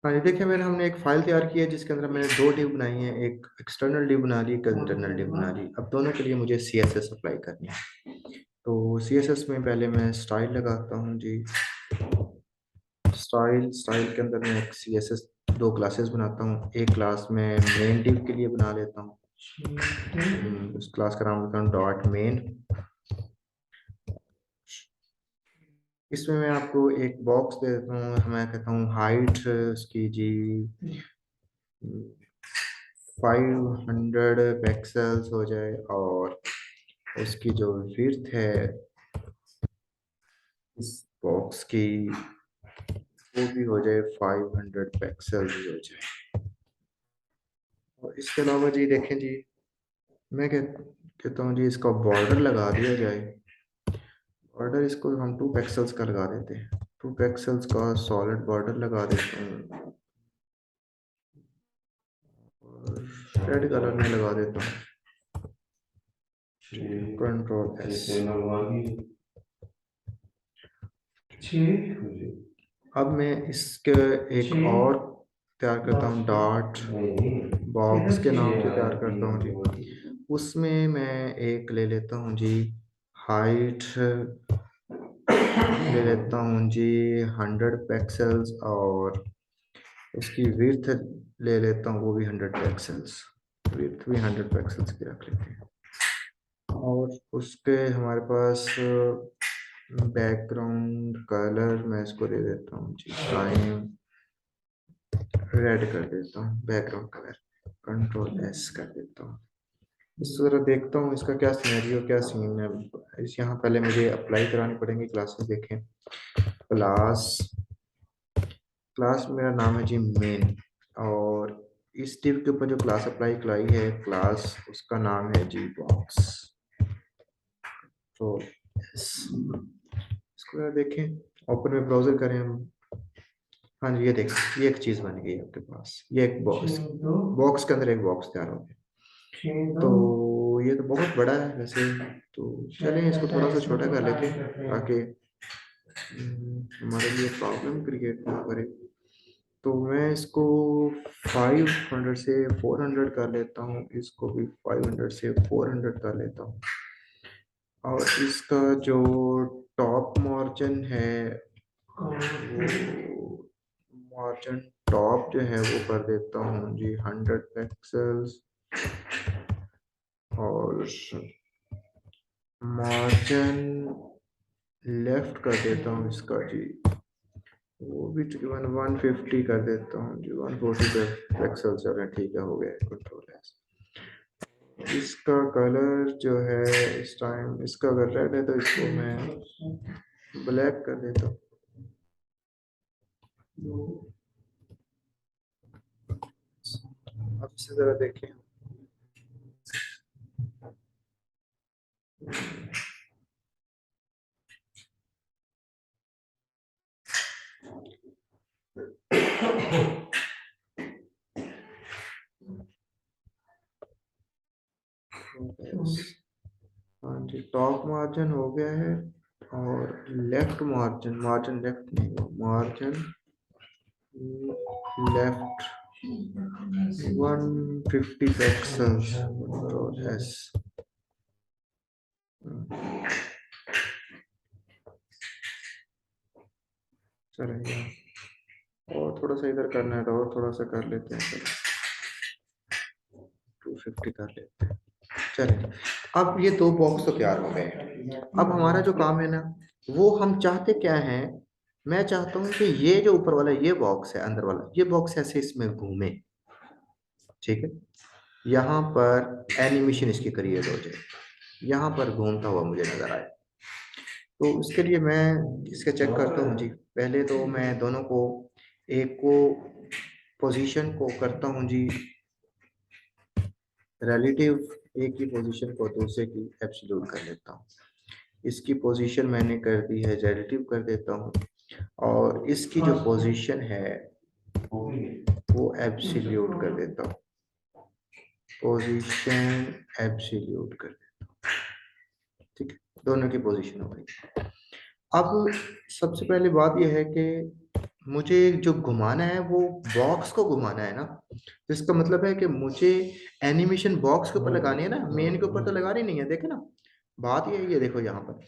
हाँ ये देखिए, हमने एक फाइल तैयार की है जिसके अंदर मैंने दो डिव बनाई है, एक एक्सटर्नल डिव बना ली, एक इंटरनल डिव बना ली। अब दोनों के लिए मुझे CSS अप्लाई करनी है। तो CSS में पहले मैं स्टाइल लगाता हूँ जी। स्टाइल के अंदर मैं एक CSS दो क्लासेस बनाता हूँ। एक क्लास में मेन डिव के लिए बना लेता हूँ। उस क्लास का नाम रखता हूँ डॉट मेन। इसमें मैं आपको एक बॉक्स दे देता हूँ, मैं कहता हूँ हाइट उसकी जी 500 पिक्सल्स हो जाए, और उसकी जो विड्थ है इस बॉक्स की वो भी हो जाए 500 पिक्सल भी हो जाए। और इसके अलावा जी देखें जी, मैं कहता हूँ जी इसका बॉर्डर लगा दिया जाए। बॉर्डर इसको हम 2 पिक्सल्स का लगा देते हैं। 2 पिक्सल्स का सॉलिड बॉर्डर लगा देते हैं और रेड कलर में लगा देता हूँ। Ctrl+S। अब मैं इसके एक और तैयार करता हूँ, डॉट बॉक्स के नाम से तैयार करता हूँ जी। उसमें मैं एक ले लेता हूँ जी हाइट, ले लेता हूँ जी 100 पिक्सल्स, और उसकी विड्थ ले लेता हूँ वो भी 100 पिक्सल्स। विड्थ भी 100 पिक्सल्स की रख लेते हैं। और उसके हमारे पास बैकग्राउंड कलर मैं इसको दे देता हूँ जी टाइम रेड कर देता हूँ। बैकग्राउंड कलर Ctrl+S कर देता हूँ। इस तरह देखता हूँ इसका क्या सिनेरियो, क्या सीन है। इस यहाँ पहले मुझे अप्लाई करानी पड़ेंगी क्लासेस। देखें क्लास, क्लास मेरा नाम है जी मेन, और इस डिव के ऊपर जो क्लास अप्लाई कराई है क्लास, उसका नाम है जी बॉक्स। तो इसको देखें, ओपन में ब्राउजर करें हम। हाँ जी ये देखें, ये एक चीज बन गई आपके पास, ये एक बॉक्स, बॉक्स के अंदर एक बॉक्स तैयार हो गया। तो ये तो बहुत बड़ा है वैसे, तो चलें इसको थोड़ा सा छोटा कर लेते हैं ताकि हमारे लिए प्रॉब्लम क्रिएट ना करे। तो मैं इसको 500 से 400 कर लेता हूँ, इसको भी 500 से 400 कर लेता हूँ। और इसका जो टॉप मार्जिन है वो मार्जिन टॉप जो है वो कर देता हूँ जी 100 पिक्सल्स, और मार्जिन लेफ्ट कर देता हूँ इसका जी, वो भी तकरीबन 150 कर देता हूँ जी। 140 पिक्सल चले, ठीक है, हो गया। Ctrl+S। इसका कलर जो है इस टाइम, इसका अगर रेड है तो इसको मैं ब्लैक कर देता हूँ। अब इसे जरा देखें, हाँ जी टॉप मार्जिन हो गया है, और लेफ्ट मार्जिन, मार्जिन लेफ्ट नहीं, मार्जिन लेफ्ट 150 पिक्सल्स। Ctrl+S। चलेगा, और थोड़ा सा इधर करना है तो और थोड़ा सा कर लेते हैं। चलो 250 कर लेते हैं। चलिए, अब ये दो बॉक्स तो तैयार हो गए हैं। अब हमारा जो काम है ना, वो हम चाहते क्या है, मैं चाहता हूँ कि ये जो ऊपर वाला ये बॉक्स है, अंदर वाला ये बॉक्स ऐसे इसमें घूमे, ठीक है। यहाँ पर एनिमेशन इसकी क्रिएट हो जाए, यहाँ पर घूमता हुआ मुझे नजर आए। तो उसके लिए मैं इसके चेक करता हूँ जी। पहले तो मैं दोनों को, एक को पोजीशन को करता हूँ जी रिलेटिव, एक की पोजीशन को दूसरे की एब्सोल्यूट कर लेता हूँ। इसकी पोजीशन मैंने कर दी है रिलेटिव कर देता हूँ, और इसकी जो पोजीशन है वो एब्सोल्यूट कर देता हूँ। पोजीशन एब्सोल्यूट कर देता हूँ, ठीक है। दोनों की पोजीशन हो गई। अब सबसे पहले बात यह है कि मुझे जो घुमाना है वो बॉक्स को घुमाना है ना, तो इसका मतलब है कि मुझे एनिमेशन बॉक्स के ऊपर लगानी है ना, मेन के ऊपर तो लगानी नहीं है। देखे ना, बात ये है, ये देखो यहाँ पर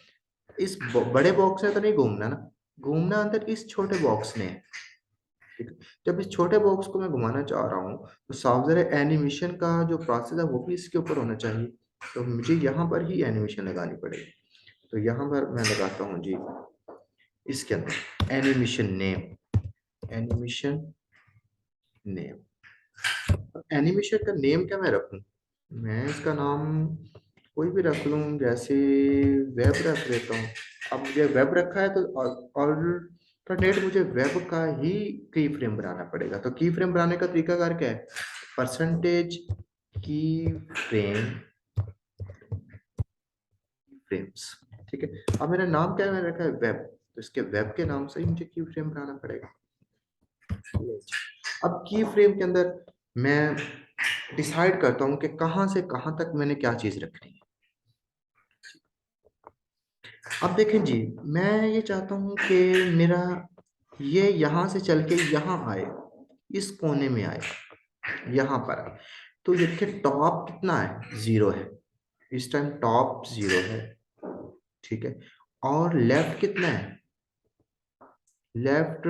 इस बड़े बॉक्स में तो नहीं घूमना ना, घूमना अंदर इस छोटे बॉक्स में है। ठीक है, जब इस छोटे बॉक्स को मैं घुमाना चाह रहा हूँ तो साफ ज़ाहिर एनिमेशन का जो प्रोसेस है वो भी इसके ऊपर होना चाहिए, तो मुझे यहाँ पर ही एनिमेशन लगानी पड़ेगी। तो यहाँ पर मैं लगाता हूँ जी इसके अंदर animation name, animation name. Animation का नेम क्या मैं रखूं? मैं इसका नाम कोई भी रख लूं, जैसे वेब रख लेता हूँ। अब मुझे वेब रखा है तो अल्टरनेट मुझे वेब का ही की फ्रेम बनाना पड़ेगा। तो की फ्रेम बनाने का तरीकाकार क्या है? परसेंटेज की फ्रेम फ्रेम्स। ठीक है, अब मेरा नाम क्या है, मैंने रखा है वेब, तो इसके वेब के नाम से ही मुझे की फ्रेम बनाना पड़ेगा। अब की फ्रेम के अंदर मैं डिसाइड करता हूँ कि कहाँ से कहाँ तक मैंने क्या चीज रखनी है। अब देखें जी, मैं ये चाहता हूँ कि मेरा ये यहाँ से चल के यहाँ आए, इस कोने में आए, यहाँ पर आए। तो ये देखिए टॉप कितना है, 0 है, इस टाइम टॉप 0 है। ठीक है, और लेफ्ट कितना है, लेफ्ट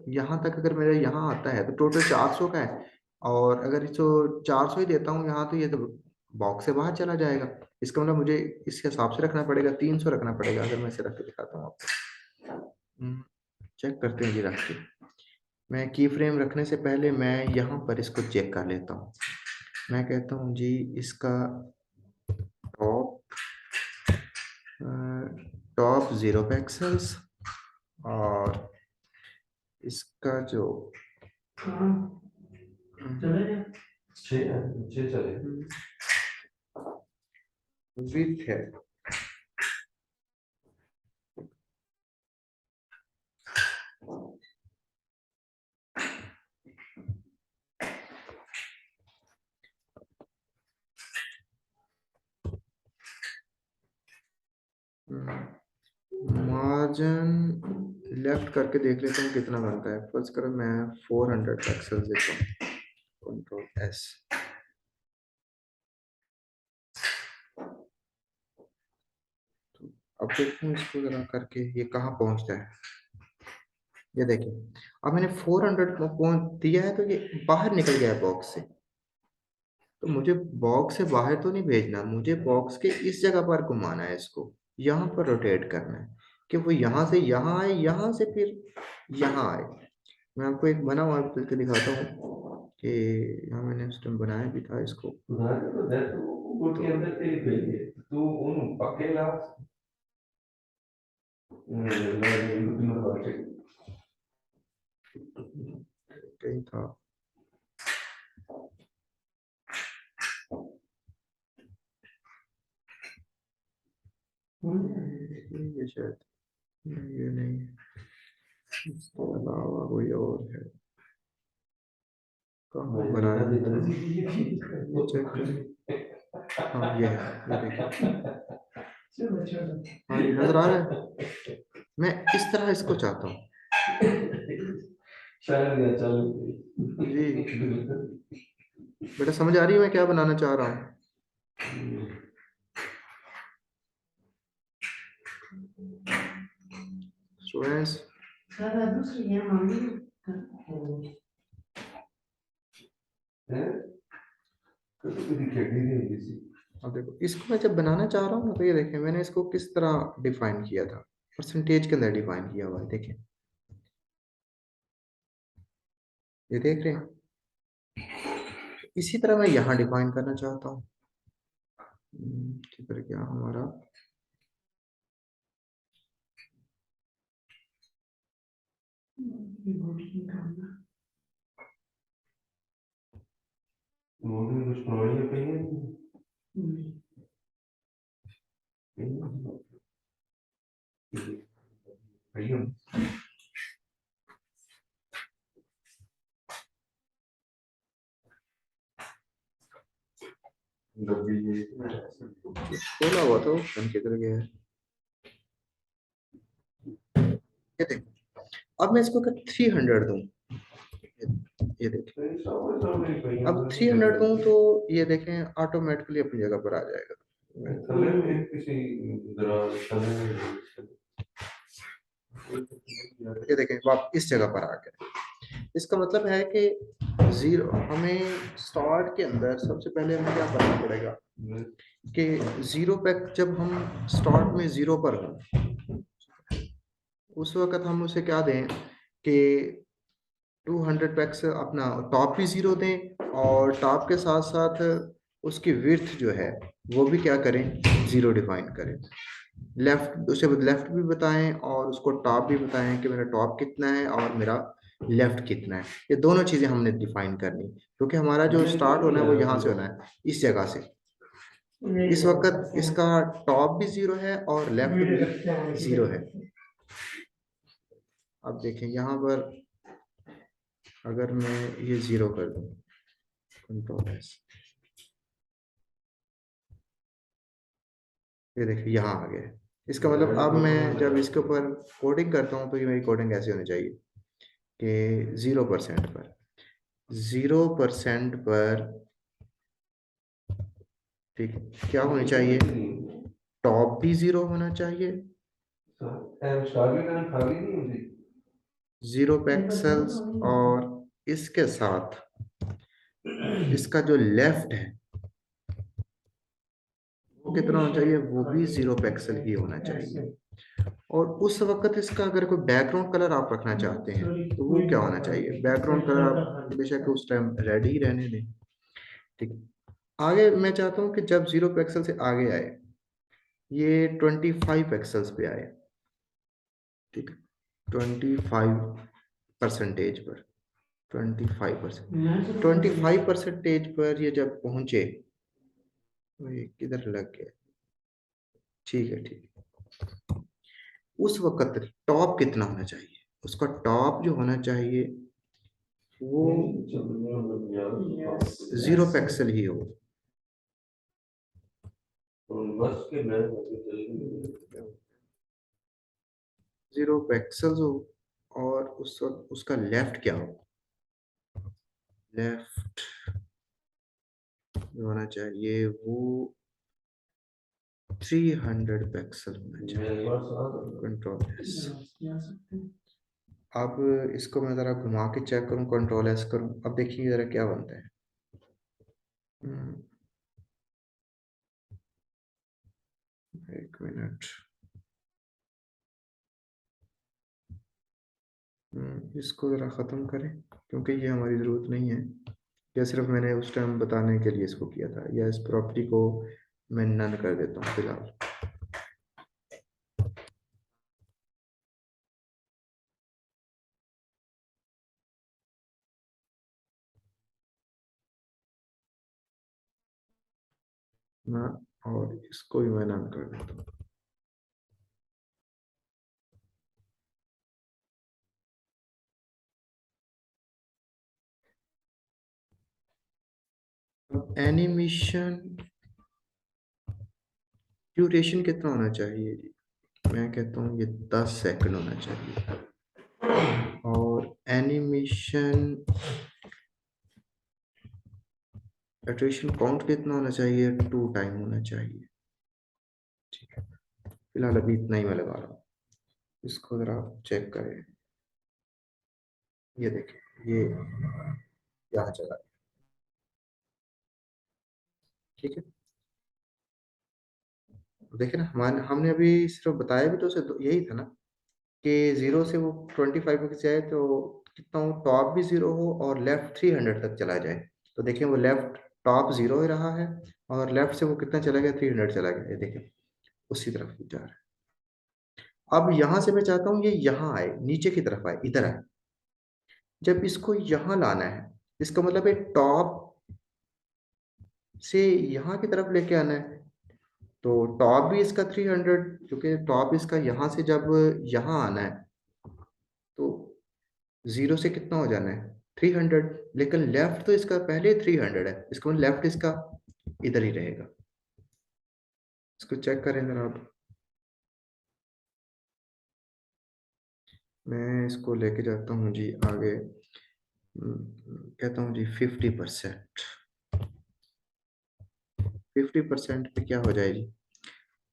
यहाँ तक अगर मेरा यहाँ आता है तो टोटल 400 का है। और अगर इसको 400 ही देता हूँ यहाँ, तो ये तो बॉक्स से बाहर चला जाएगा। इसका मतलब मुझे इस हिसाब से रखना पड़ेगा, 300 रखना पड़ेगा। अगर मैं इसे रख के दिखाता हूँ आपको, चेक करते हैं जी रख के। मैं की फ्रेम रखने से पहले मैं यहाँ पर इसको चेक कर लेता हूँ। मैं कहता हूँ जी इसका टॉप टॉप 0 पिक्सल्स, और इसका जो विथ है, मार्जिन लेफ्ट करके देख लेता हूँ कितना बनता है। फर्स्ट करो मैं 400 पिक्सल देता हूँ, कंट्रोल एस। अब देखते हैं इसको जरा करके ये कहाँ पहुंचता है। ये देखिए, अब मैंने 400 को पहुंच दिया है, तो ये बाहर निकल गया है बॉक्स से। तो मुझे बॉक्स से बाहर तो नहीं भेजना, मुझे बॉक्स के इस जगह पर घुमाना है, इसको यहाँ पर रोटेट करना है कि वो यहाँ से यहाँ आए, यहाँ से फिर यहाँ आए। मैं आपको एक बना हुआ करके दिखाता हूँ कि यहाँ मैंने उस टाइम बनाया भी था इसको। कहीं था, ये शायद ये नहीं है, इसके अलावा कोई और है। कहाँ बनाया था, चेक करें। हाँ ये है, ये देखिए। हाँ ये नजर आ रहा है। मैं इस तरह इसको चाहता हूँ जी। बेटा समझ आ रही है मैं क्या बनाना चाह रहा हूँ? स्टूडेंट्स, अब देखो इसको मैं जब बनाना चाह रहा हूँ ना, तो ये देखें मैंने इसको किस तरह डिफाइन किया था, परसेंटेज के अंदर डिफाइन किया हुआ है। देखें, ये देख रहे हैं, इसी तरह मैं यहाँ डिफाइन करना चाहता हूँ। किधर गया हमारा, खोला हुआ तो किधर गया है। ये देखो, अब मैं इसको 300 दूं, ये देखें, अब 300 दूं तो ये देखें ऑटोमेटिकली अपनी जगह पर आ जाएगा। ये देखें वाप इस जगह पर आ गया। इसका मतलब है कि जीरो, हमें स्टार्ट के अंदर सबसे पहले हमें क्या करना पड़ेगा कि जीरो पे जब हम स्टार्ट में जीरो पर हों उस वक्त हम उसे क्या दें कि 200 पैक्स अपना टॉप भी जीरो दें और टॉप के साथ साथ उसकी विड्थ जो है वो भी क्या करें, जीरो डिफाइन करें। लेफ्ट उसे लेफ्ट भी बताएं और उसको टॉप भी बताएं कि मेरा टॉप कितना है और मेरा लेफ्ट कितना है। ये दोनों चीजें हमने डिफाइन करनी क्योंकि हमारा जो स्टार्ट होना है वो यहाँ से होना है, इस जगह से। इस वक्त इसका टॉप भी जीरो है और लेफ्ट भी जीरो है। अब देखें यहाँ पर अगर मैं ये जीरो कर दूं, कंट्रोल एस, ये देखिए यहाँ आ गया। इसका मतलब अब मैं जब इसके ऊपर कोडिंग करता हूँ तो ये मेरी कोडिंग ऐसी होनी चाहिए कि 0% पर, 0% पर, ठीक है, क्या होनी चाहिए, टॉप भी जीरो होना चाहिए, 0 पिक्सल्स, और इसके साथ इसका जो लेफ्ट है वो कितना होना चाहिए, वो भी 0 पिक्सल ही होना चाहिए। और उस वक्त इसका अगर कोई बैकग्राउंड कलर आप रखना चाहते हैं तो वो क्या होना चाहिए, बैकग्राउंड कलर आप बेशक उस टाइम रेड ही रहने दें। ठीक, आगे मैं चाहता हूं कि जब 0 पिक्सल से आगे आए ये 25 पिक्सल्स पे आए, ठीक है, 25% पर, 25% पर ये जब पहुंचे, ये किधर लग गया, ठीक है ठीक है, उस वक्त टॉप कितना होना चाहिए, उसका टॉप जो होना चाहिए वो 0 पिक्सल ही हो। 0 पिक्सल्स हो और उस वक्त उसका लेफ्ट क्या हो, लेफ्ट जो होना चाहिए वो 300 पिक्सल होना चाहिए, कंट्रोल एस। अब इसको मैं जरा घुमा के चेक करूं, कंट्रोल एस करूं, अब देखिए जरा क्या बनता है। हम्म, एक मिनट, इसको जरा खत्म करें क्योंकि ये हमारी जरूरत नहीं है, या सिर्फ मैंने उस टाइम बताने के लिए इसको किया था, या इस प्रॉपर्टी को मैं नन कर देता हूँ फिलहाल। ना, और इसको भी मैं नन कर देता हूँ। एनिमेशन ड्यूरेशन कितना होना चाहिए जी, मैं कहता हूँ ये 10 सेकंड होना चाहिए। और एनिमेशन एट्रेशन काउंट कितना होना चाहिए, 2 टाइम होना चाहिए। ठीक है, फिलहाल अभी इतना ही मैं लगा रहा हूँ, इसको जरा चेक करें, ये देखें ये यहाँ चला गया, ठीक है। देखे ना, हमारे हमने अभी सिर्फ बताया भी तो उसे यही था ना कि 0 से वो 25 तक जाए तो कितना हो, टॉप भी 0 हो और लेफ्ट 300 तक चला जाए। तो देखिए वो लेफ्ट टॉप 0 ही रहा है और लेफ्ट से वो कितना चला गया, 300 चला गया, ये देखिए उसी तरफ जा रहा है। अब यहां से मैं चाहता हूँ ये यहाँ आए, नीचे की तरफ आए, इधर आए। जब इसको यहाँ लाना है इसका मतलब है टॉप से यहाँ की तरफ लेके आना है, तो टॉप भी इसका 300, क्योंकि टॉप इसका यहाँ से जब यहाँ आना है तो 0 से कितना हो जाना है, 300, लेकिन लेफ्ट तो इसका पहले 300 है, इसका मतलब लेफ्ट इसका इधर ही रहेगा। इसको चेक करें जरा आप, मैं इसको लेके जाता हूँ जी आगे। कहता हूँ जी 50%। 50% पे क्या हो जाएगी?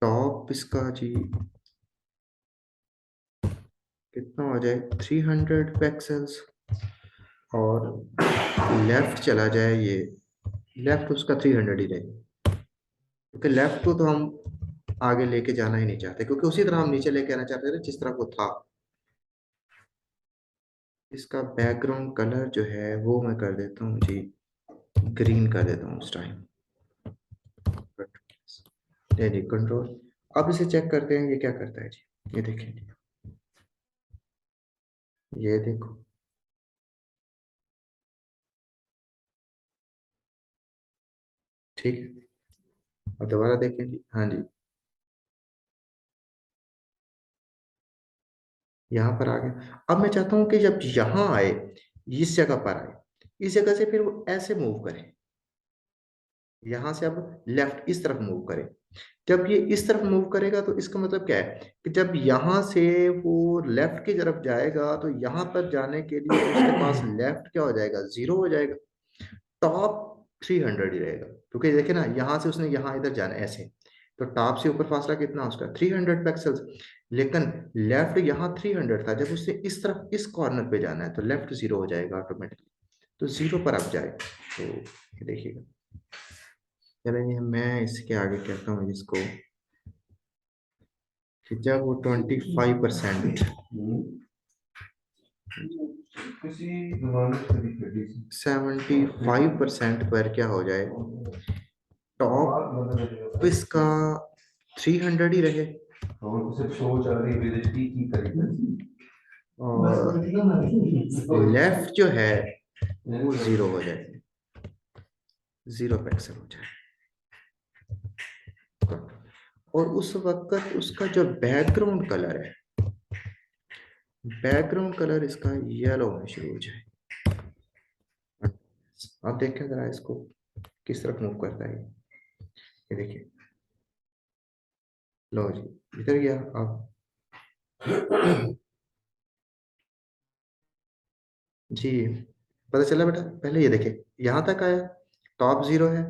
टॉप इसका जी कितना हो जाए? 300 पिक्सल्स। और लेफ्ट चला जाए ये, लेफ्ट उसका 300 ही रहे, क्योंकि लेफ्ट को तो हम आगे लेके जाना ही नहीं चाहते, क्योंकि उसी तरह हम नीचे लेके आना चाहते थे जिस तरह वो था। इसका बैकग्राउंड कलर जो है वो मैं कर देता हूँ जी, ग्रीन कर देता हूँ उस टाइम। ये जी कंट्रोल। अब इसे चेक करते हैं ये क्या करता है जी। ये देखें जी, ये देखो। ठीक है, अब दोबारा देखें जी। हाँ जी, यहाँ पर आ गया। अब मैं चाहता हूँ कि जब यहाँ आए, इस जगह पर आए, इस जगह से फिर वो ऐसे मूव करे, यहाँ से अब लेफ्ट इस तरफ मूव करे। जब ये इस तरफ मूव करेगा तो इसका मतलब क्या है कि जब यहाँ से वो लेफ्ट की तरफ जाएगा तो यहाँ पर जाने के लिए उसके पास लेफ्ट क्या हो जाएगा? 0 हो जाएगा। टॉप 300 ही रहेगा, क्योंकि देखे ना, यहाँ से उसने यहाँ इधर जाना है ऐसे, तो टॉप से ऊपर फासला कितना उसका? 300 पिक्सल्स। लेकिन लेफ्ट यहाँ 300 था, जब उसने इस तरफ इस कॉर्नर पे जाना है तो लेफ्ट 0 हो जाएगा ऑटोमेटिकली। तो 0 पर अब जाए तो ये देखिएगा। चलिए मैं इसके आगे कहता हूँ इसको कि जब वो 25%, 75% पर क्या हो जाए? टॉप इसका 300 ही रहे, और लेफ्ट जो है वो 0 हो जाए, 0 पिक्सल हो जाए। और उस वक्त उसका जो बैकग्राउंड कलर है, बैकग्राउंड कलर इसका येलो में शुरू हो जाए। आप देखें जरा इसको किस तरफ मूव करता है। ये देखिए, लो जी, इधर गया। आप जी, पता चला बेटा? पहले ये देखे, यहाँ तक आया, टॉप 0 है,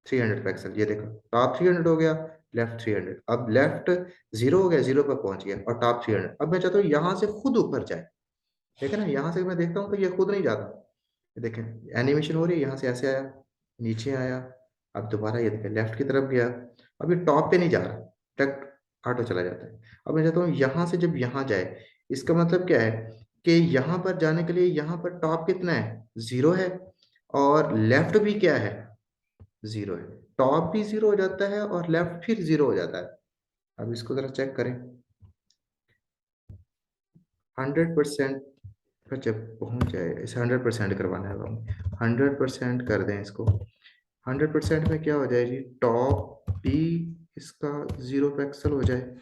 300 पिक्सल। ये देखो, टॉप 300 हो गया, लेफ्ट 300। अब लेफ्ट 0 हो गया, 0 पर पहुंच गया, और टॉप 300। अब मैं चाहता हूँ यहाँ से खुद ऊपर जाए। देखे ना, यहाँ से मैं देखता हूँ तो ये खुद नहीं जाता। ये देखें, एनिमेशन हो रही है, यहाँ से ऐसे आया, नीचे आया, अब दोबारा ये देखें लेफ्ट की तरफ गया। अब ये टॉप पे नहीं जा रहा, टक ऑटो चला जाता है। अब मैं चाहता हूँ यहाँ से जब यहाँ जाए, इसका मतलब क्या है कि यहाँ पर जाने के लिए यहाँ पर टॉप कितना है? 0 है, और लेफ्ट भी क्या है? 0 है। टॉप भी 0 हो जाता है और लेफ्ट फिर 0 हो जाता है। अब इसको जरा चेक करें। 100% पर जब पहुंच जाए, इसे 100% करवाना है हमें। 100% कर दें इसको। 100% में क्या हो जाएगी? टॉप भी इसका 0 पिक्सल हो जाए,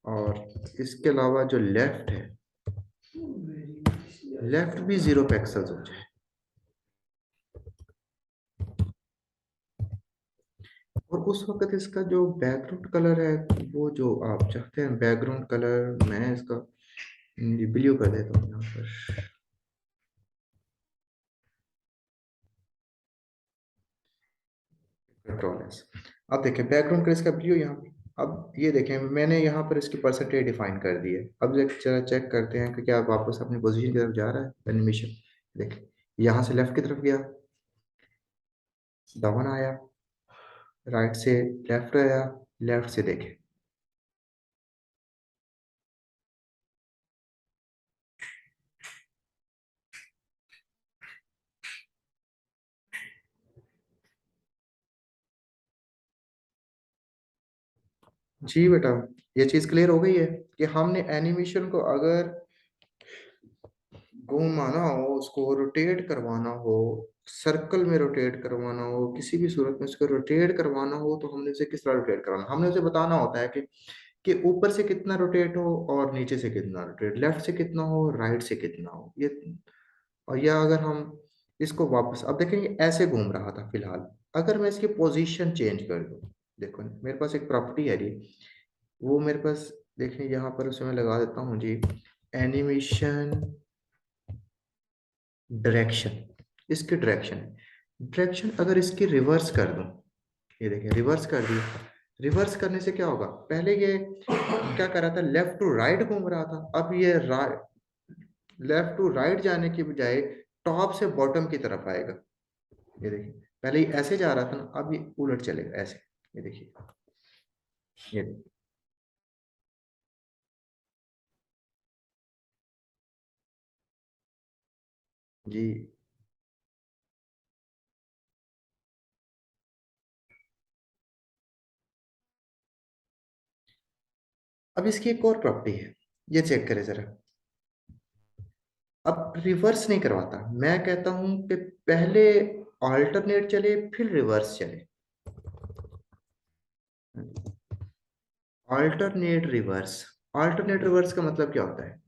और इसके अलावा जो लेफ्ट है, लेफ्ट भी 0 पिक्सल हो जाए। और उस वक्त इसका जो बैकग्राउंड कलर है, वो जो आप चाहते हैं बैकग्राउंड कलर, मैं इसका ब्लू कर देता हूँ यहाँ पर। Control S. अब देखें बैकग्राउंड कलर इसका ब्लू यहाँ पे। अब ये देखें, मैंने यहाँ पर इसकी परसेंटेज डिफाइन कर दी है। अब जरा चेक करते हैं कि क्या वापस अपनी पोजीशन की तरफ जा रहा है एनिमेशन। देखें, यहाँ से लेफ्ट की तरफ गया, डाउन आया, राइट से लेफ्ट आया, लेफ्ट से देखें। जी बेटा, ये चीज क्लियर हो गई है कि हमने एनिमेशन को अगर घुमाना हो, उसको रोटेट करवाना हो, सर्कल में रोटेट करवाना हो, किसी भी सूरत में उसको रोटेट करवाना हो, तो हमने उसे किस तरह रोटेट करवाना? हमने उसे बताना होता है कि ऊपर से कितना रोटेट हो, और नीचे से कितना रोटेट, लेफ्ट से कितना हो, राइट से कितना हो। ये, और या अगर हम इसको वापस, अब देखें ये ऐसे घूम रहा था फिलहाल, अगर मैं इसकी पोजीशन चेंज कर दूं, देखो मेरे पास एक प्रॉपर्टी है जी, वो मेरे पास, देखिए यहाँ पर उसे मैं लगा देता हूँ जी, एनिमेशन डायरेक्शन, इसकी डायरेक्शन अगर इसकी रिवर्स कर दूं, ये देखिए रिवर्स कर दिया। रिवर्स करने से क्या होगा, पहले ये क्या कर रहा था, लेफ्ट टू राइट घूम रहा था, अब ये लेफ्ट टू राइट जाने की बजाय टॉप से बॉटम की तरफ आएगा। ये देखिए पहले ये ऐसे जा रहा था ना, अब ये उलट चलेगा ऐसे। ये देखिए, ये देखिए। जी। अब इसकी एक और प्रॉपर्टी है, ये चेक करें जरा। अब रिवर्स नहीं करवाता, मैं कहता हूं कि पहले ऑल्टरनेट चले फिर रिवर्स चले। ऑल्टरनेट रिवर्स का मतलब क्या होता है,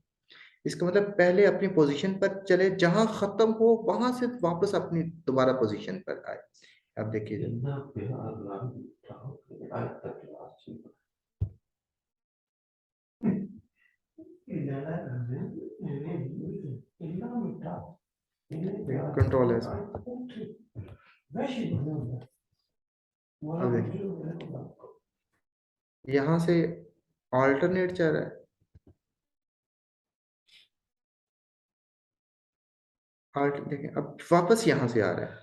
इसका मतलब पहले अपनी पोजीशन पर चले, जहां खत्म हो वहां से वापस अपनी दोबारा पोजीशन पर आए। अब देखिए कंट्रोल है इसमें। अब देखिए यहाँ से ऑल्टरनेट चल रहा है, ऑल्ट देखिए अब वापस यहाँ से आ रहा है।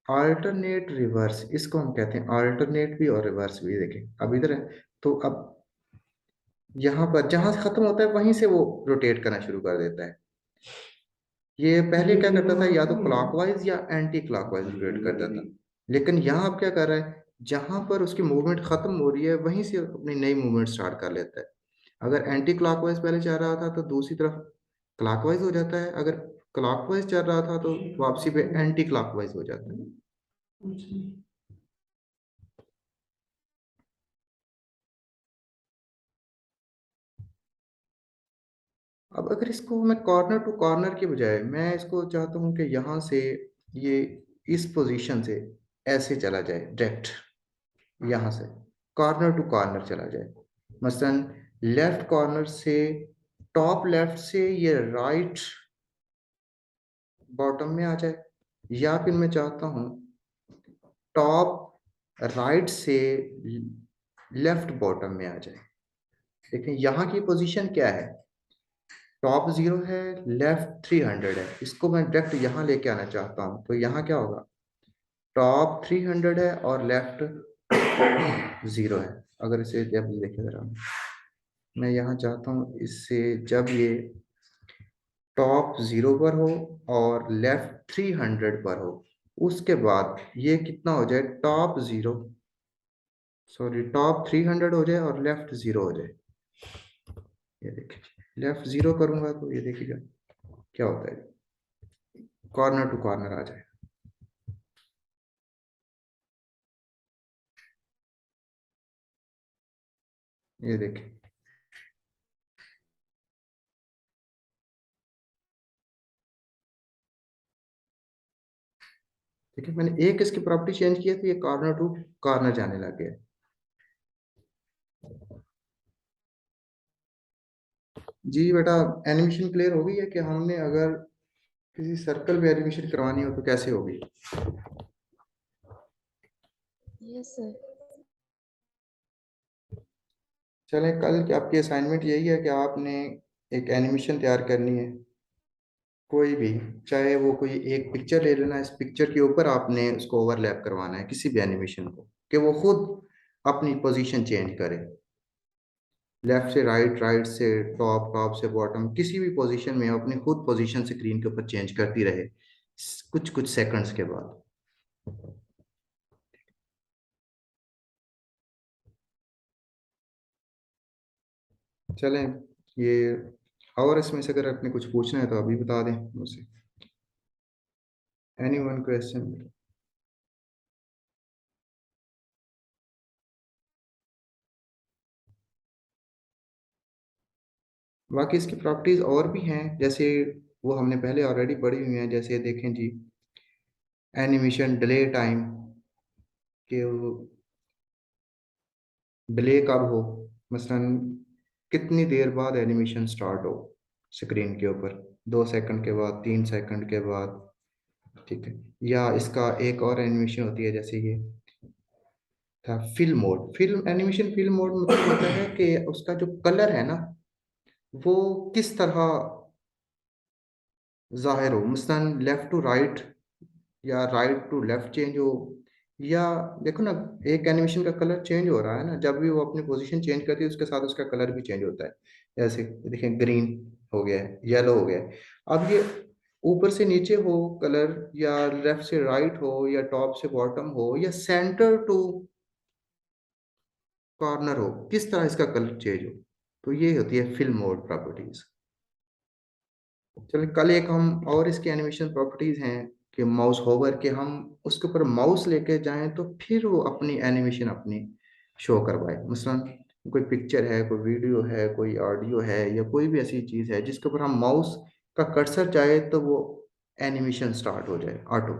अल्टरनेट रिवर्स, इसको हम कहते हैं अल्टरनेट भी और रिवर्स भी। देखें अब इधर है, तो अब यहाँ पर जहां से खत्म होता है वहीं से वो रोटेट करना शुरू कर देता है। ये पहले क्या करता था, या तो क्लॉकवाइज या एंटी क्लॉकवाइज रोटेट करता था, लेकिन यहाँ अब क्या कर रहा है, जहां पर उसकी मूवमेंट खत्म हो रही है वहीं से अपनी नई मूवमेंट स्टार्ट कर लेता है। अगर एंटी क्लॉकवाइज पहले चल रहा था तो दूसरी तरफ क्लॉकवाइज हो जाता है, अगर क्लॉकवाइज चल रहा था तो वापसी पे एंटी क्लॉकवाइज हो जाता है। अब अगर इसको मैं कॉर्नर टू कॉर्नर के बजाय मैं इसको चाहता हूँ कि यहाँ से ये इस पोजीशन से ऐसे चला जाए डायरेक्ट, यहाँ से कॉर्नर टू कॉर्नर चला जाए, मसलन लेफ्ट कॉर्नर से, टॉप लेफ्ट से ये राइट बॉटम में आ जाए, या फिर मैं चाहता हूँ टॉप राइट से लेफ्ट बॉटम में आ जाए। लेकिन यहाँ की पोजीशन क्या है, टॉप 0 है, लेफ्ट 300 है, इसको मैं डायरेक्ट यहाँ लेके आना चाहता हूँ, तो यहाँ क्या होगा, टॉप 300 है और लेफ्ट 0 है। अगर इसे जब देखे जरा, मैं यहाँ चाहता हूँ इससे जब ये टॉप 0 पर हो और लेफ्ट 300 पर हो, उसके बाद ये कितना हो जाए, टॉप 0, सॉरी टॉप 300 हो जाए और लेफ्ट 0 हो जाए। ये देखिए लेफ्ट 0 करूंगा तो ये देखिएगा क्या होता है, कॉर्नर टू कॉर्नर आ जाए। ये देखिए, ठीक है, मैंने एक इसकी प्रॉपर्टी चेंज की है तो ये कॉर्नर टू कॉर्नर जाने लग गया। जी बेटा, एनिमेशन क्लियर हो गई है कि हमने अगर किसी सर्कल में एनिमेशन करवानी हो तो कैसे होगी। Yes sir. चलें, कल की आपकी असाइनमेंट यही है कि आपने एक एनिमेशन तैयार करनी है, कोई भी, चाहे वो कोई एक पिक्चर ले लेना, इस पिक्चर के ऊपर आपने उसको ओवरलैप करवाना है किसी भी एनिमेशन को, कि वो खुद अपनी पोजीशन चेंज करे, लेफ्ट से राइट, राइट से टॉप, टॉप से बॉटम, किसी भी पोजीशन में अपनी खुद पोजीशन स्क्रीन के ऊपर चेंज करती रहे कुछ कुछ सेकंड्स के बाद। चलें, ये और इसमें से अगर आपने कुछ पूछना है तो अभी बता दें मुझसे, एनी वन क्वेश्चन। बाकी इसकी प्रॉपर्टीज और भी हैं, जैसे वो हमने पहले ऑलरेडी पढ़ी हुई हैं, जैसे देखें जी, एनिमेशन डिले टाइम, के डिले कब हो, मसलन कितनी देर बाद एनिमेशन स्टार्ट हो स्क्रीन के ऊपर, 2 सेकंड के बाद, 3 सेकंड के बाद, ठीक है। या इसका एक और एनिमेशन होती है, जैसे ये था film mode. Film animation film mode मतलब होता है कि उसका जो कलर है ना, वो किस तरह जाहिर हो, मसलन लेफ्ट टू राइट या राइट टू लेफ्ट चेंज हो, या देखो ना, एक एनिमेशन का कलर चेंज हो रहा है ना, जब भी वो अपनी पोजीशन चेंज करती है उसके साथ उसका कलर भी चेंज होता है। जैसे देखें, ग्रीन हो गया है, येलो हो गया है। अब ये ऊपर से नीचे हो कलर, या लेफ्ट से राइट हो, या टॉप से बॉटम हो, या सेंटर टू कॉर्नर हो, किस तरह इसका कलर चेंज हो, तो ये होती है फिल्म मोड प्रॉपर्टीज। चलिए, कल एक हम और इसकी एनिमेशन प्रॉपर्टीज हैं कि माउस होवर के हम उसके ऊपर माउस लेके जाएं तो फिर वो अपनी एनिमेशन अपनी शो करवाए। मसलन कोई पिक्चर है, कोई वीडियो है, कोई ऑडियो है, या कोई भी ऐसी चीज है जिसके ऊपर हम माउस का कर्सर जाए तो वो एनिमेशन स्टार्ट हो जाए ऑटो।